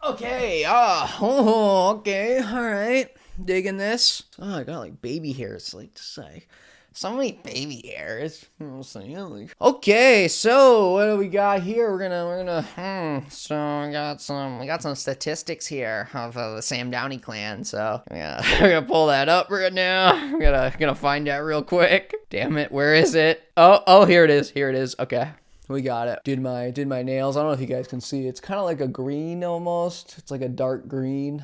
Okay, okay, alright. Digging this. Oh, I got like baby hairs, like just like so many baby hairs. Okay, so what do we got here? We're gonna so we got some statistics here of the Sam Downey clan. So yeah, we're gonna pull that up right now. We're gonna find out real quick. Damn it, where is it? Oh, here it is. Here it is. Okay. We got it. Did my nails. I don't know if you guys can see. It's kind of like a green almost. It's like a dark green.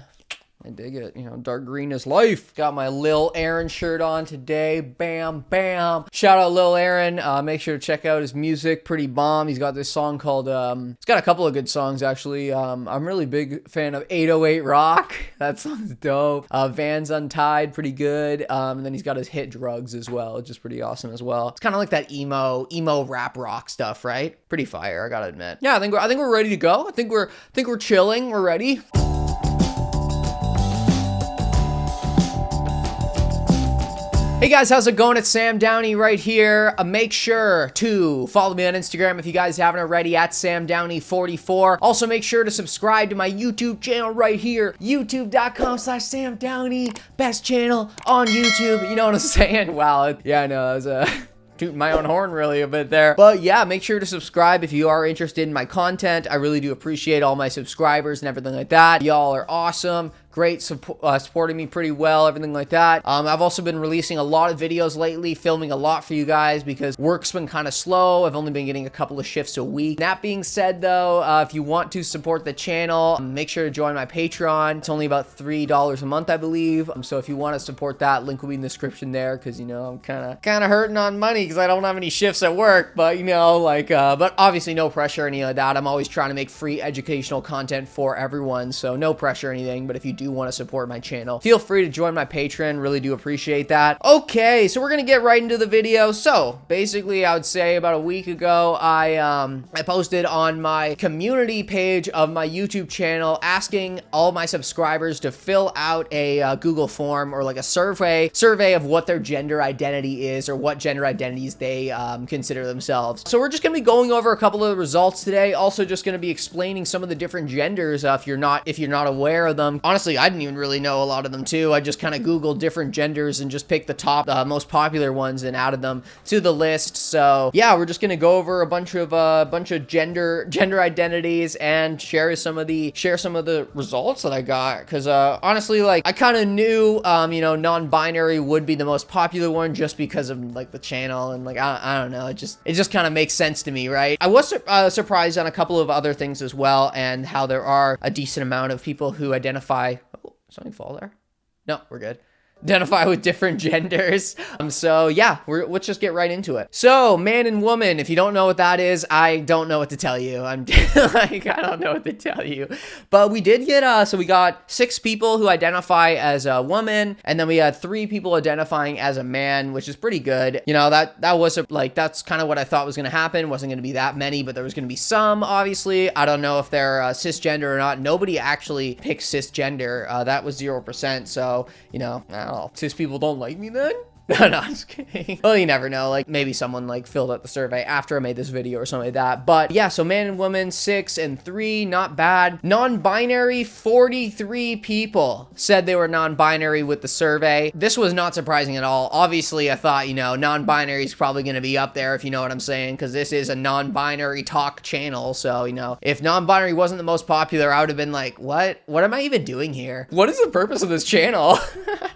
I dig it. You know, dark green is life. Got my Lil Aaron shirt on today. Bam, bam. Shout out Lil Aaron. Make sure to check out his music. Pretty bomb. He's got this song called, he's got a couple of good songs actually. I'm really big fan of 808 Rock. That song's dope. Vans Untied, pretty good. And then he's got his hit Drugs as well, which is pretty awesome as well. It's kind of like that emo rap rock stuff, right? Pretty fire, I gotta admit. Yeah, I think we're ready to go. I think we're chilling. We're ready. Hey guys, how's it going? It's Sam Downey right here. Make sure to follow me on Instagram if you guys haven't already at SamDowney44. Also make sure to subscribe to my YouTube channel right here, youtube.com/SamDowney. Best channel on YouTube. You know what I'm saying? Wow. Yeah, I know. That was tooting my own horn really a bit there. But yeah, make sure to subscribe if you are interested in my content. I really do appreciate all my subscribers and everything like that. Y'all are awesome. Great, supporting me pretty well, everything like that. I've also been releasing a lot of videos lately, filming a lot for you guys because work's been kind of slow. I've only been getting a couple of shifts a week. That being said though, if you want to support the channel, make sure to join my Patreon. It's only about $3 a month, I believe. So if you want to support that, link will be in the description there because, you know, I'm kind of hurting on money because I don't have any shifts at work, but you know, like, but obviously no pressure or anything like that. I'm always trying to make free educational content for everyone, so no pressure or anything, but if you do want to support my channel, feel free to join my Patreon. Really do appreciate that. Okay, so we're gonna get right into the video. So basically, I would say about a week ago, I posted on my community page of my YouTube channel asking all my subscribers to fill out a Google form or like a survey of what their gender identity is or what gender identities they consider themselves. So we're just gonna be going over a couple of the results today. Also, just gonna be explaining some of the different genders if you're not aware of them. Honestly, I didn't even really know a lot of them too. I just kind of Googled different genders and just picked the top most popular ones and added them to the list. So yeah, we're just gonna go over a bunch of gender identities and share some of the results that I got, because honestly, like, I kind of knew you know, non-binary would be the most popular one just because of like the channel, and like I don't know, it just kind of makes sense to me, right? I was surprised on a couple of other things as well, and how there are a decent amount of people who identify. Something fall there? No, we're good. Identify with different genders. So yeah, let's just get right into it. So man and woman, if you don't know what that is, I don't know what to tell you. I'm like, I don't know what to tell you. But we did get, so we got 6 people who identify as a woman, and then we had 3 people identifying as a man, which is pretty good. You know, that was like, that's kind of what I thought was going to happen. Wasn't going to be that many, but there was going to be some, obviously. I don't know if they're cisgender or not. Nobody actually picked cisgender. That was 0%. So, you know, cis people don't like me then? No, I'm just kidding. Well, you never know. Like, maybe someone like filled out the survey after I made this video or something like that. But yeah, so man and woman, 6 and 3, not bad. Non-binary, 43 people said they were non-binary with the survey. This was not surprising at all. Obviously, I thought, you know, non-binary is probably going to be up there, if you know what I'm saying, because this is a non-binary talk channel. So, you know, if non-binary wasn't the most popular, I would have been like, what am I even doing here? What is the purpose of this channel?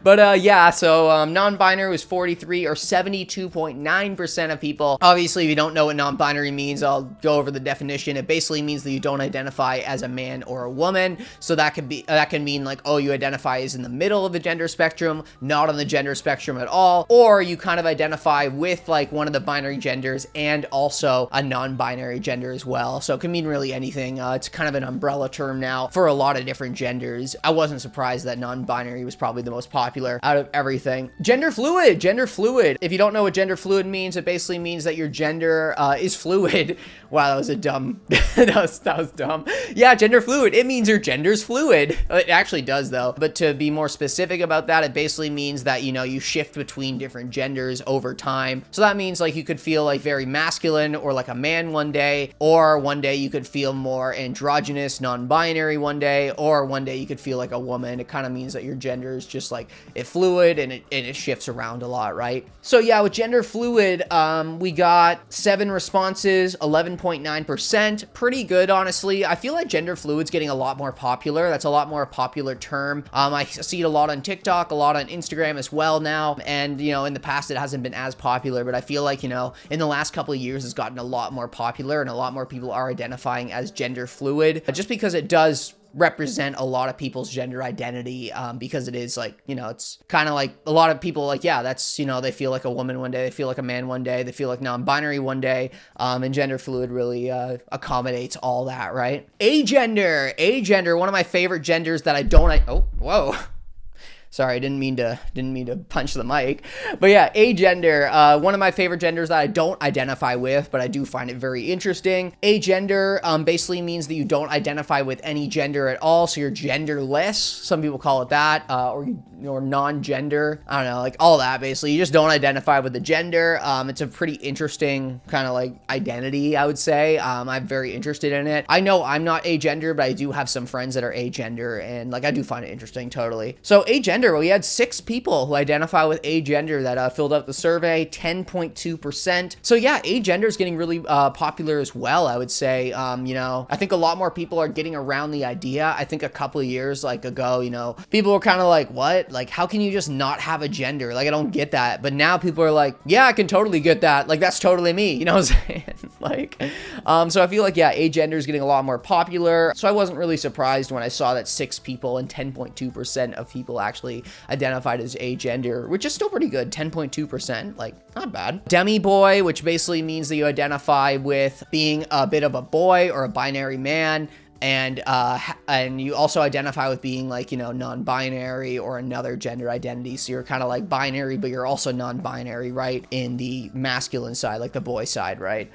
But yeah, so non-binary was 43 or 72.9% of people. Obviously, if you don't know what non-binary means, I'll go over the definition. It basically means that you don't identify as a man or a woman. So that can mean like, oh, you identify as in the middle of the gender spectrum, not on the gender spectrum at all, or you kind of identify with like one of the binary genders and also a non-binary gender as well. So it can mean really anything. It's kind of an umbrella term now for a lot of different genders. I wasn't surprised that non-binary was probably the most popular out of everything. Gender fluid. fluid, gender fluid. If you don't know what gender fluid means, it basically means that your gender is fluid. Wow, that was a dumb, that was dumb. Yeah, gender fluid, it means your gender's fluid. It actually does though. But to be more specific about that, it basically means that, you know, you shift between different genders over time. So that means like you could feel like very masculine or like a man one day, or one day you could feel more androgynous, non-binary one day, or one day you could feel like a woman. It kind of means that your gender is just like it fluid and it shifts around a lot, right? So yeah, with gender fluid, we got 7 responses, 11.9%. Pretty good, honestly. I feel like gender fluid's getting a lot more popular. That's a lot more popular term. I see it a lot on TikTok, a lot on Instagram as well now. And, you know, in the past, it hasn't been as popular, but I feel like, you know, in the last couple of years, it's gotten a lot more popular and a lot more people are identifying as gender fluid, just because it does represent a lot of people's gender identity, because it is like, you know, it's kind of like a lot of people like, yeah, that's, you know, they feel like a woman one day, they feel like a man one day, they feel like non-binary one day, and gender fluid really accommodates all that, right? Agender, one of my favorite genders that I don't, oh, whoa. Sorry, I didn't mean to punch the mic. But yeah, agender, one of my favorite genders that I don't identify with, but I do find it very interesting. Agender basically means that you don't identify with any gender at all, so you're genderless. Some people call it that, or non-gender. I don't know, like all that basically. You just don't identify with the gender. It's a pretty interesting kind of like identity, I would say. I'm very interested in it. I know I'm not agender, but I do have some friends that are agender, and like I do find it interesting, totally. So agender, we had 6 people who identify with agender that filled out the survey, 10.2%. So yeah, agender is getting really popular as well, I would say. You know, I think a lot more people are getting around the idea. I think a couple of years ago, you know, people were kind of like, what? Like, how can you just not have a gender? Like, I don't get that. But now people are like, yeah, I can totally get that. Like, that's totally me. You know what I'm saying? Like, so I feel like, yeah, agender is getting a lot more popular. So I wasn't really surprised when I saw that 6 people and 10.2% of people actually identified as agender, which is still pretty good. 10.2%, like not bad. Demiboy, which basically means that you identify with being a bit of a boy or a binary man, and you also identify with being like, you know, non-binary or another gender identity. So you're kind of like binary, but you're also non-binary, right? In the masculine side, like the boy side, right?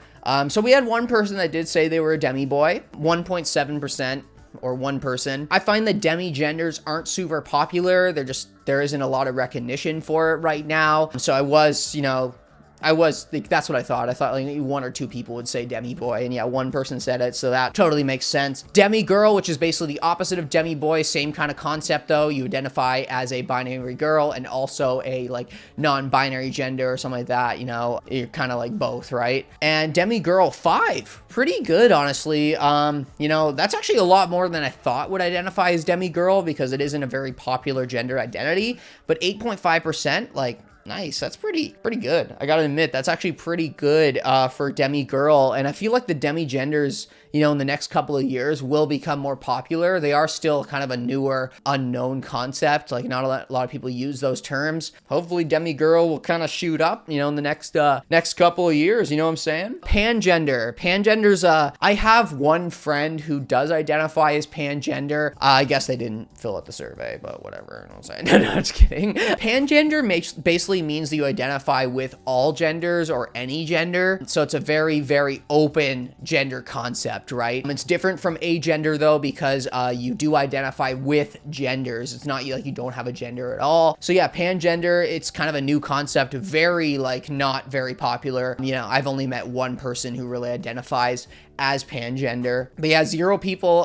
So we had one person that did say they were a demiboy, 1.7%. Or one person. I find that demi-genders aren't super popular. There isn't a lot of recognition for it right now. So I was, you know, that's what I thought. I thought like 1 or 2 people would say Demiboy, and yeah, 1 person said it, so that totally makes sense. Demigirl, which is basically the opposite of Demiboy, same kind of concept though. You identify as a binary girl and also a like non-binary gender or something like that, you know, you're kind of like both, right? And Demigirl 5, pretty good, honestly. You know, that's actually a lot more than I thought would identify as Demigirl because it isn't a very popular gender identity, but 8.5%, like, nice. That's pretty good. I gotta admit, that's actually pretty good for Demigirl. And I feel like the demi-genders, you know, in the next couple of years will become more popular. They are still kind of a newer, unknown concept. Like not a lot of people use those terms. Hopefully Demigirl will kind of shoot up, you know, in the next couple of years. You know what I'm saying? Pangender's, I have one friend who does identify as pangender. I guess they didn't fill out the survey, but whatever. You know what I'm saying? No, just kidding. Pangender basically means that you identify with all genders or any gender. So it's a very, very open gender concept. Right? It's different from agender though, because you do identify with genders. It's not like you don't have a gender at all. So yeah, pangender, it's kind of a new concept, very like not very popular. You know, I've only met 1 person who really identifies as pangender, but yeah, 0 people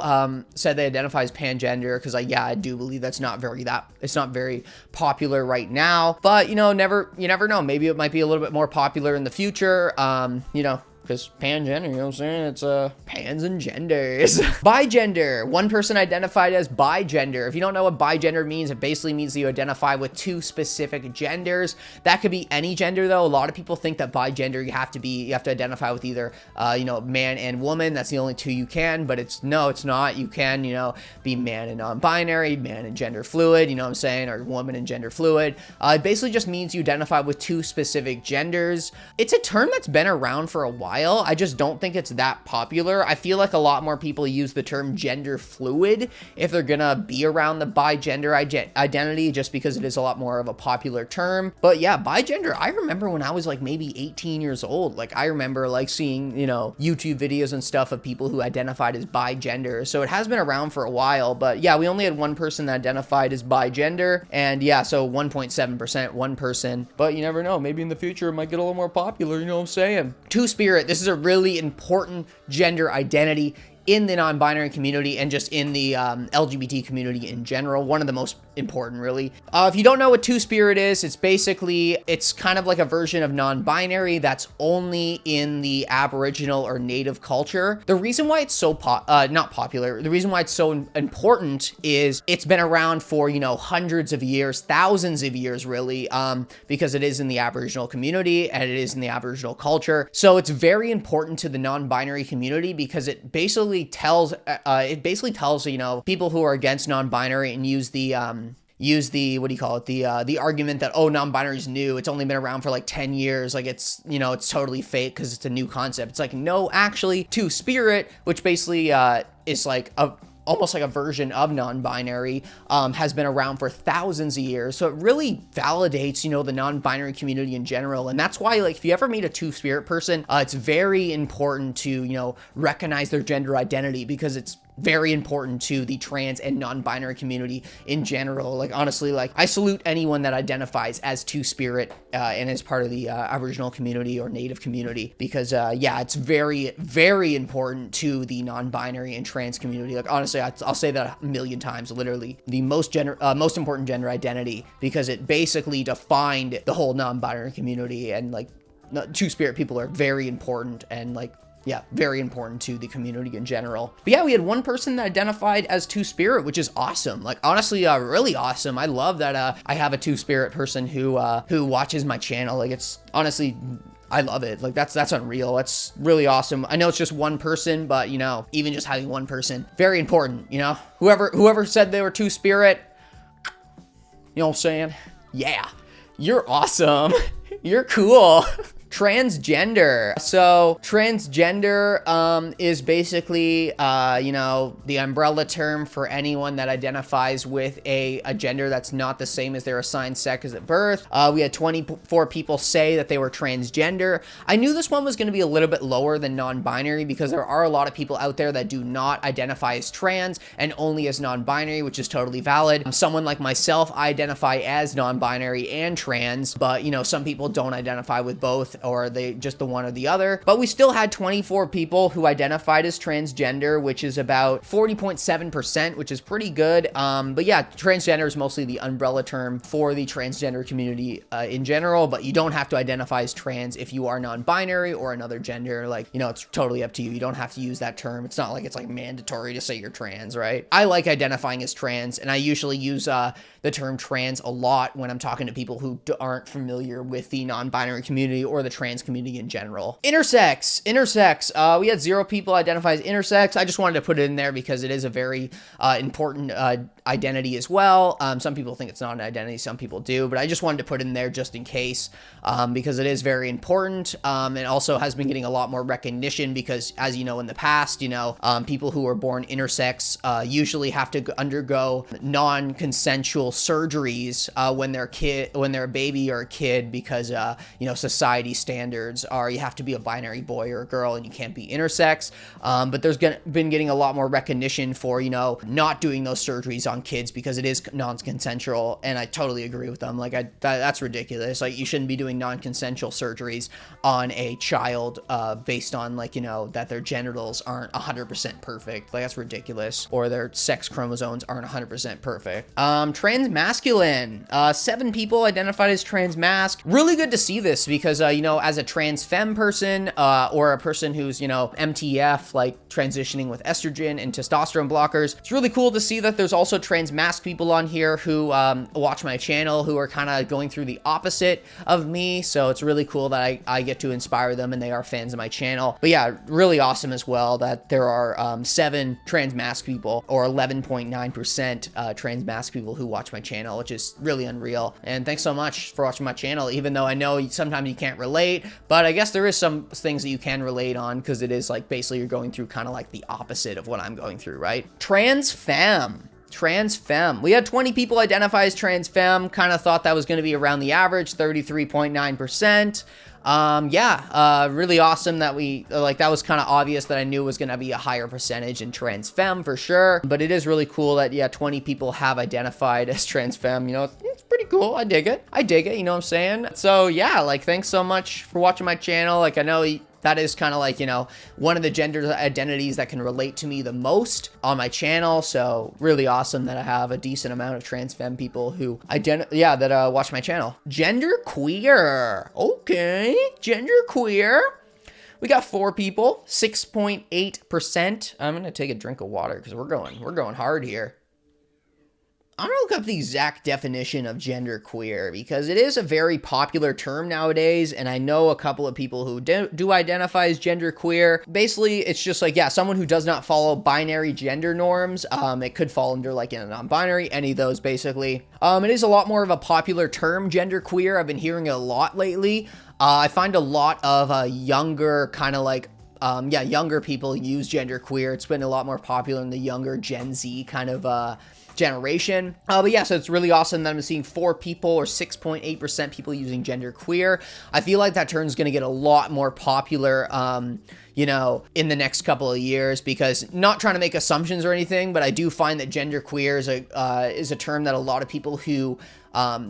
said they identify as pangender because yeah, I do believe it's not very popular right now, but you know, you never know, maybe it might be a little bit more popular in the future. You know, because pangender, you know what I'm saying? It's pans and genders. Bigender. 1 person identified as bigender. If you don't know what bigender means, it basically means that you identify with 2 specific genders. That could be any gender though. A lot of people think that bigender, you have to identify with either, you know, man and woman. That's the only 2 you can, but it's not. You can, you know, be man and non-binary, man and gender fluid, you know what I'm saying? Or woman and gender fluid. It basically just means you identify with 2 specific genders. It's a term that's been around for a while. while. I just don't think it's that popular. I feel like a lot more people use the term gender fluid if they're gonna be around the bigender identity, just because it is a lot more of a popular term. But yeah, bigender, I remember when I was like maybe 18 years old, like I remember like seeing, you know, YouTube videos and stuff of people who identified as bigender. So it has been around for a while, but yeah, we only had one person that identified as bigender, and yeah, so 1.7%, one person. But you never know, maybe in the future it might get a little more popular, you know what I'm saying? Two-spirit, this is a really important gender identity in the non-binary community and just in the LGBT community in general. One of the most important, really. If you don't know what two-spirit is, it's kind of like a version of non-binary that's only in the Aboriginal or Native culture. The reason why it's so not popular, the reason why it's so important is it's been around for, you know, hundreds of years, thousands of years, really, because it is in the Aboriginal community and it is in the Aboriginal culture. So it's very important to the non-binary community because it basically tells, you know, people who are against non-binary and use the what do you call it, the argument that, oh, non-binary is new, it's only been around for like 10 years, like it's, you know, it's totally fake because it's a new concept. It's like, no, actually, two-spirit, which basically is like almost like a version of non-binary, has been around for thousands of years. So it really validates, you know, the non-binary community in general. And that's why, like, if you ever meet a two-spirit person, it's very important to, you know, recognize their gender identity, because it's very important to the trans and non-binary community in general. Like, honestly, like, I salute anyone that identifies as two-spirit and is part of the Aboriginal community or Native community, because yeah, it's very, very important to the non-binary and trans community. Like, honestly, I'll say that a million times, literally the most important gender identity, because it basically defined the whole non-binary community. And like, two-spirit people are very important, and like, yeah, very important to the community in general. But yeah, we had one person that identified as two-spirit, which is awesome. Like, honestly, really awesome. I love that I have a two-spirit person who watches my channel. Like, it's honestly, I love it. Like, that's unreal. That's really awesome. I know it's just one person, but you know, even just having one person, very important, you know? Whoever said they were two-spirit, you know what I'm saying? Yeah, you're awesome. You're cool. Transgender. So transgender is basically, you know, the umbrella term for anyone that identifies with a gender that's not the same as their assigned sex at birth. We had 24 people say that they were transgender. I knew this one was going to be a little bit lower than non-binary, because there are a lot of people out there that do not identify as trans and only as non-binary, which is totally valid. Someone like myself, I identify as non-binary and trans, but you know, some people don't identify with both, or they just the one or the other. But we still had 24 people who identified as transgender, which is about 40.7%, which is pretty good. But yeah, transgender is mostly the umbrella term for the transgender community in general, but you don't have to identify as trans if you are non-binary or another gender. Like, you know, it's totally up to you. You don't have to use that term. It's not like it's like mandatory to say you're trans, right? I like identifying as trans, and I usually use the term trans a lot when I'm talking to people who aren't familiar with the non-binary community or the trans community in general. Intersex. We had 0 people identify as intersex. I just wanted to put it in there because it is a very important identity as well. Some people think it's not an identity, some people do, but I just wanted to put it in there just in case, because it is very important. It also has been getting a lot more recognition because, as you know, in the past, you know, people who are born intersex usually have to undergo non-consensual surgeries when they're a baby or a kid, because you know, society standards are you have to be a binary boy or a girl and you can't be intersex. But there's been getting a lot more recognition for, you know, not doing those surgeries on kids because it is non-consensual, and I totally agree with them. Like, that's ridiculous. Like, you shouldn't be doing non-consensual surgeries on a child based on, like, you know, that their genitals aren't 100% perfect. Like, that's ridiculous. Or their sex chromosomes aren't 100% perfect. Transmasculine. 7 people identified as transmasc. Really good to see this because, you know, as a trans femme person or a person who's, you know, MTF, like transitioning with estrogen and testosterone blockers, it's really cool to see that there's also transmasc people on here who watch my channel who are kind of going through the opposite of me. So it's really cool that I get to inspire them and they are fans of my channel. But yeah, really awesome as well that there are 7 transmasc people, or 11.9% transmasc people who watch my channel, which is really unreal. And thanks so much for watching my channel, even though I know sometimes you can't relate relate, but I guess there is some things that you can relate on, because it is like basically you're going through kind of like the opposite of what I'm going through, right? Trans femme. We had 20 people identify as trans femme. Kind of thought that was going to be around the average, 33.9%. Really awesome that that was kind of obvious that I knew it was going to be a higher percentage in trans femme for sure. But it is really cool that, yeah, 20 people have identified as trans femme. You know, it's pretty cool. I dig it. You know what I'm saying? So yeah, like, thanks so much for watching my channel. Like, I know that is kind of like, you know, one of the gender identities that can relate to me the most on my channel. So really awesome that I have a decent amount of trans femme people who watch my channel. Genderqueer. Okay, genderqueer. We got 4 people, 6.8%. I'm gonna take a drink of water because we're going hard here. I'm gonna look up the exact definition of genderqueer, because it is a very popular term nowadays, and I know a couple of people who do identify as genderqueer. Basically, it's just like, yeah, someone who does not follow binary gender norms. It could fall under like in a non-binary, any of those basically. It is a lot more of a popular term, genderqueer. I've been hearing it a lot lately. I find a lot of younger kind of like younger people use genderqueer. It's been a lot more popular in the younger Gen Z kind of generation. But yeah, so it's really awesome that I'm seeing 4 people, or 6.8% people using genderqueer. I feel like that term is going to get a lot more popular, you know, in the next couple of years, because not trying to make assumptions or anything, but I do find that genderqueer is a term that a lot of people who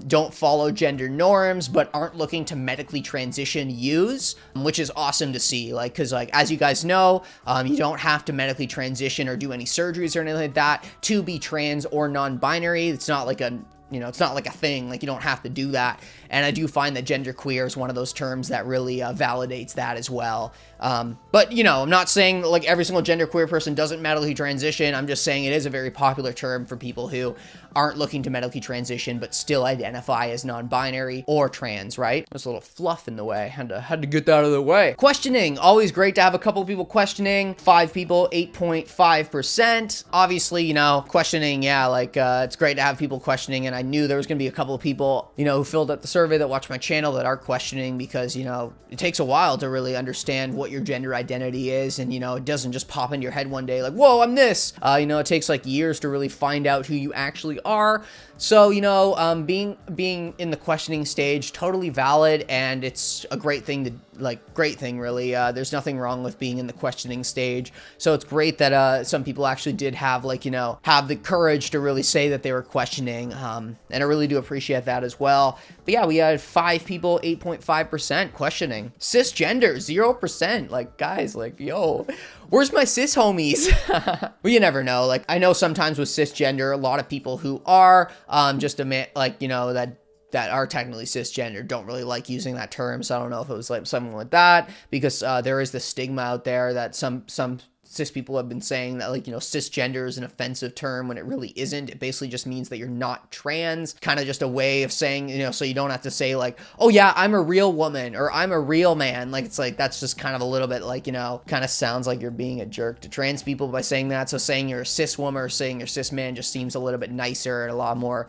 don't follow gender norms but aren't looking to medically transition use, which is awesome to see. Like, because like, as you guys know, you don't have to medically transition or do any surgeries or anything like that to be trans or non-binary. It's not like a, you know, it's not like a thing, like you don't have to do that. And I do find that genderqueer is one of those terms that really validates that as well. But, you know, I'm not saying like every single genderqueer person doesn't medically transition. I'm just saying it is a very popular term for people who aren't looking to medically transition but still identify as non-binary or trans, right? There's a little fluff in the way. Had to get that out of the way. Questioning. Always great to have a couple of people questioning. 5 people, 8.5%. Obviously, you know, questioning, yeah, like it's great to have people questioning, and I knew there was going to be a couple of people, you know, who filled out the survey that watch my channel that are questioning, because, you know, it takes a while to really understand what your gender identity is, and, you know, it doesn't just pop into your head one day like, whoa, I'm this. You know, it takes like years to really find out who you actually are. So, you know, being in the questioning stage, totally valid, and it's a great thing to, like, great thing really. There's nothing wrong with being in the questioning stage. So it's great that some people actually did have, like, you know, have the courage to really say that they were questioning, and I really do appreciate that as well. But yeah, we had 5 people, 8.5% questioning. Cisgender, 0%. Like, guys, like, yo, where's my cis homies? Well, you never know. Like, I know sometimes with cisgender, a lot of people who are just like, you know, that are technically cisgender don't really like using that term. So I don't know if it was like something like that, because there is this stigma out there that some cis people have been saying that, like, you know, cisgender is an offensive term when it really isn't. It basically just means that you're not trans, kind of just a way of saying, you know, so you don't have to say like, oh yeah, I'm a real woman or I'm a real man. Like, it's like, that's just kind of a little bit like, you know, kind of sounds like you're being a jerk to trans people by saying that. So saying you're a cis woman or saying you're cis man just seems a little bit nicer and a lot more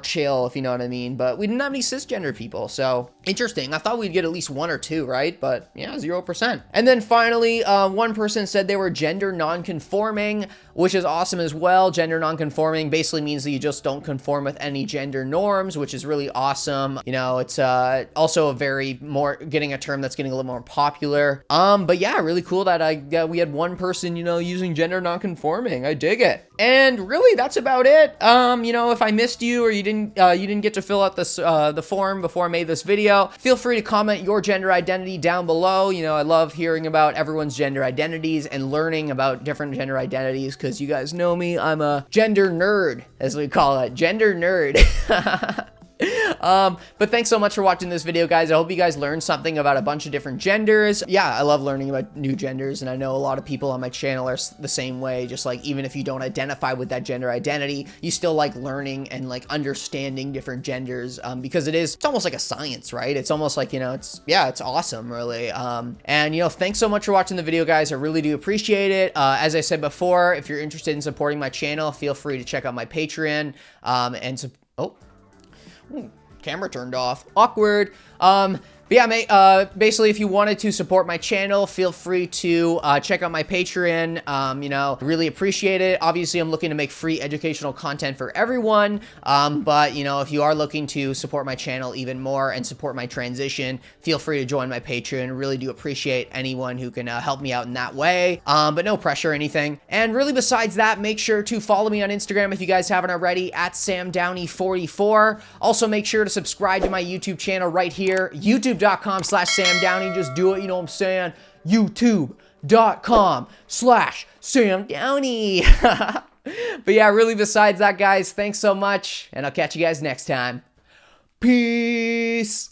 chill, if you know what I mean. But we didn't have any cisgender people, so interesting. I thought we'd get at least 1 or 2, right? But yeah, 0%. And then finally, one person said they were gender non-conforming, which is awesome as well. Gender non-conforming basically means that you just don't conform with any gender norms, which is really awesome. You know, it's also a very getting a term that's getting a little more popular. But yeah, really cool that we had one person, you know, using gender non-conforming. I dig it. And really, that's about it. You know, if I missed you or you didn't get to fill out this the form before I made this video, feel free to comment your gender identity down below. You know, I love hearing about everyone's gender identities and learning about different gender identities, because you guys know me, I'm a gender nerd, as we call it, gender nerd. But thanks so much for watching this video, guys. I hope you guys learned something about a bunch of different genders. Yeah, I love learning about new genders, and I know a lot of people on my channel are the same way. Just like, even if you don't identify with that gender identity, you still like learning and like understanding different genders, because it's almost like a science, right? It's almost like, you know, it's awesome, really. And, you know, thanks so much for watching the video, guys. I really do appreciate it. As I said before, if you're interested in supporting my channel, feel free to check out my Patreon, camera turned off. Awkward. But yeah, mate, basically, if you wanted to support my channel, feel free to check out my Patreon. You know, really appreciate it. Obviously, I'm looking to make free educational content for everyone. But, you know, if you are looking to support my channel even more and support my transition, feel free to join my Patreon. Really do appreciate anyone who can help me out in that way. But no pressure or anything. And really, besides that, make sure to follow me on Instagram if you guys haven't already, at SamDowney44. Also, make sure to subscribe to my YouTube channel right here, youtube.com/SamDowney. Just do it, you know what I'm saying? youtube.com/SamDowney. But yeah, really, besides that, guys, thanks so much, and I'll catch you guys next time. Peace.